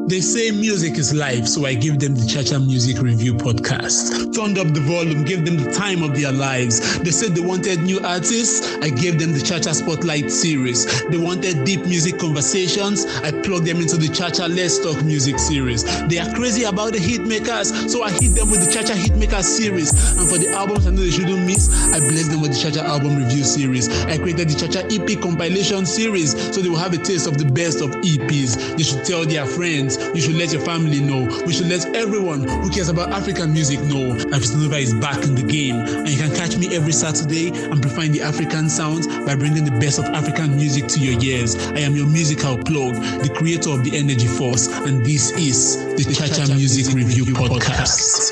They say music is life, so I give them the Cha-Cha Music Review podcast. Turned up the volume, gave them the time of their lives. They said they wanted new artists, I gave them the Cha-Cha Spotlight series. They wanted deep music conversations, I plugged them into the Cha-Cha Let's Talk music series. They are crazy about the hit makers, so I hit them with the Cha-Cha Hit Makers series. And for the albums I know they shouldn't miss, I blessed them with the Cha-Cha Album Review series. I created the Cha-Cha EP compilation series, so they will have a taste of the best of EPs. They should tell their friends, you should let your family know, we should let everyone who cares about African music know. Hafeestonova is back in the game, and you can catch me every Saturday amplifying the African sounds by bringing the best of African music to your ears. I am your musical plug, the creator of the Energy Force, and this is the Cha-Cha Music Review podcast.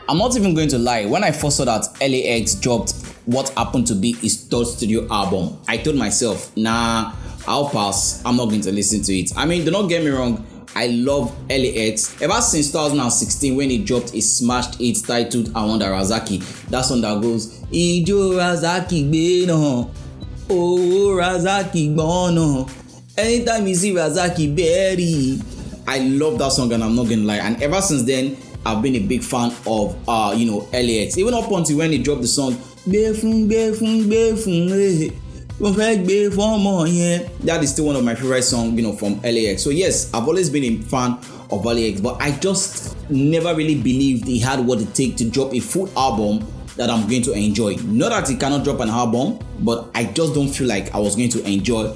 I'm not even going to lie, when I first saw that L.A.X dropped what happened to be his third studio album, I told myself, nah, I'll pass, I'm not going to listen to it. I mean, do not get me wrong, I love L.A.X. Ever since 2016 when he dropped his smashed hit titled I Want a Razaki, that song that goes, Ijo Razaki Beno, Oh Razaki Bono, anytime you see Razaki Berry. I love that song and I'm not gonna lie, and ever since then I've been a big fan of L.A.X. Even up until when he dropped the song that is still one of my favorite songs, from L.A.X. So yes, I've always been a fan of L.A.X, but I just never really believed he had what it takes to drop a full album that I'm going to enjoy. Not that he cannot drop an album, but I just don't feel like I was going to enjoy,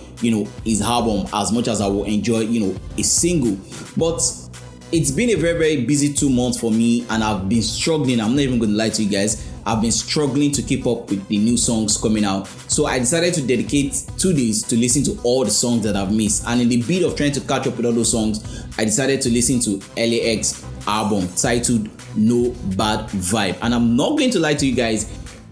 his album as much as I will enjoy, a single. But it's been a very, very busy 2 months for me, and I've been struggling. I'm not even going to lie to you guys. I've been struggling to keep up with the new songs coming out. So I decided to dedicate 2 days to listen to all the songs that I've missed. And in the bid of trying to catch up with all those songs, I decided to listen to L.A.X album titled No Bad Vibe. And I'm not going to lie to you guys,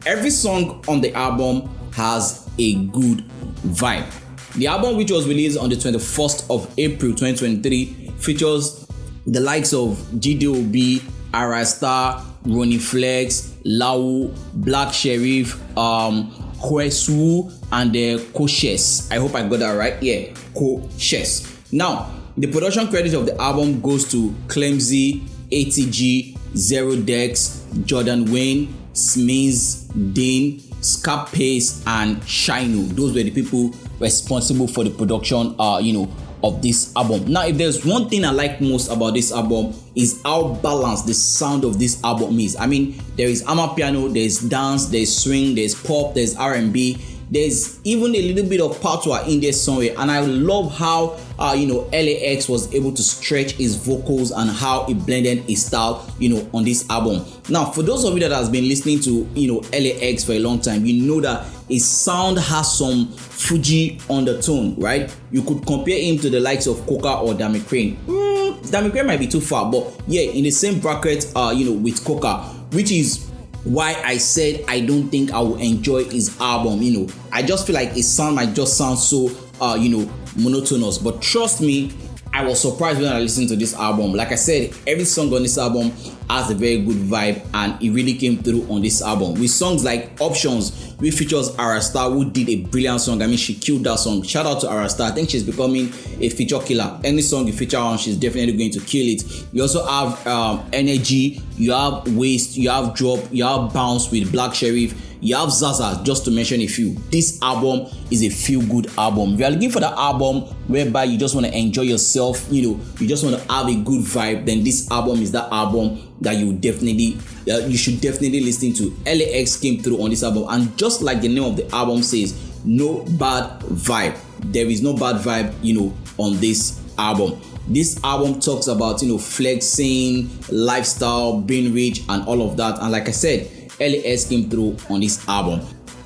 every song on the album has a good vibe. The album, which was released on the 21st of April 2023, features the likes of G.D.O.B, Ayra Starr, Ronnie Flex, Loui Black Sherif, Quessswho, and Konshens. I hope I got that right. Yeah, Konshens. Now, the production credit of the album goes to Clemzy, A.T.G, Zerodix, Jordan Wayne, Smeez, Sakpase, and Shyno. Those were the people responsible for the production, of this album. Now, if there's one thing I like most about this album is how balanced the sound of this album is. I mean, there is amapiano, there's dance, there's swing, there's pop, there's R&B, there's even a little bit of patois in there somewhere, and I love how L.A.X was able to stretch his vocals and how he blended his style on this album. Now, for those of you that has been listening to L.A.X for a long time, you know that his sound has some Fuji undertone, right? You could compare him to the likes of Coca or Dami Crane. Dami Crane might be too far, but yeah, in the same bracket with Coca, which is why I said I don't think I will enjoy his album. I just feel like his sound might just sound so monotonous. But trust me, I was surprised when I listened to this album. Like I said, every song on this album has a very good vibe, and it really came through on this album with songs like Options, which features Ayra Starr, who did a brilliant song. I mean, she killed that song. Shout out to Ayra Starr. I think she's becoming a feature killer. Any song you feature on, she's definitely going to kill it. You also have Energy, you have Waste, you have Drop, you have Bounce with Black Sherif, you have Zaza, just to mention a few. This album is a feel-good album. If you are looking for that album whereby you just want to enjoy yourself, you just want to have a good vibe, then this album is that album that you should definitely listen to. L.A.X came through on this album, and just like the name of the album says, no bad vibe. There is no bad vibe, on this album. This album talks about, flexing, lifestyle, being rich, and all of that. And like I said, L.A.X came through on this album.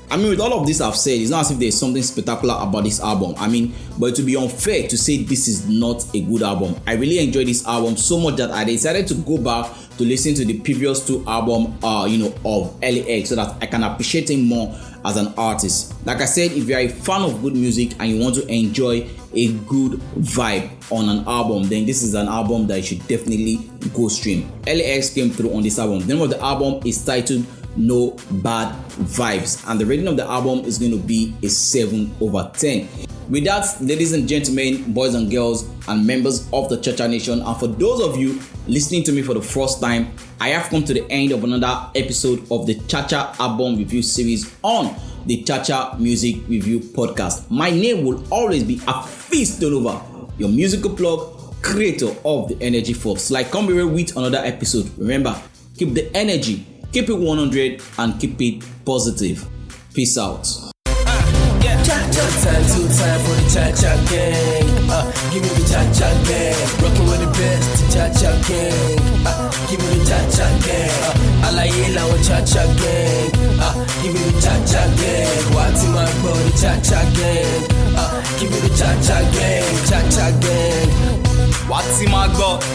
I mean, with all of this I've said, it's not as if there's something spectacular about this album. I mean, but it would be unfair to say this is not a good album. I really enjoyed this album so much that I decided to go back to listen to the previous 2 albums, of L.A.X, so that I can appreciate him more as an artist. Like I said, if you're a fan of good music and you want to enjoy a good vibe on an album, then this is an album that you should definitely go stream. L.A.X came through on this album. The name of the album is titled No Bad Vibes. And the rating of the album is going to be a 7/10. With that, ladies and gentlemen, boys and girls, and members of the Cha-Cha Nation, and for those of you listening to me for the first time, I have come to the end of another episode of the Cha-Cha album review series on the Cha-Cha Music Review Podcast. My name will always be Hafeestonova, your musical plug, creator of the Energy Force. Like, come here with another episode. Remember, keep the energy, keep it 100, and keep it positive. Peace out. Time to time for the Cha-Cha gang. Give me the Cha-Cha gang. Rockin' with the best, the Cha-Cha gang. Give me the Cha-Cha gang. Alayela with Cha-Cha gang. Give me the Cha-Cha gang. What's in my body, Cha-Cha gang. Give me the Cha-Cha gang. Cha-Cha gang. What's in my body?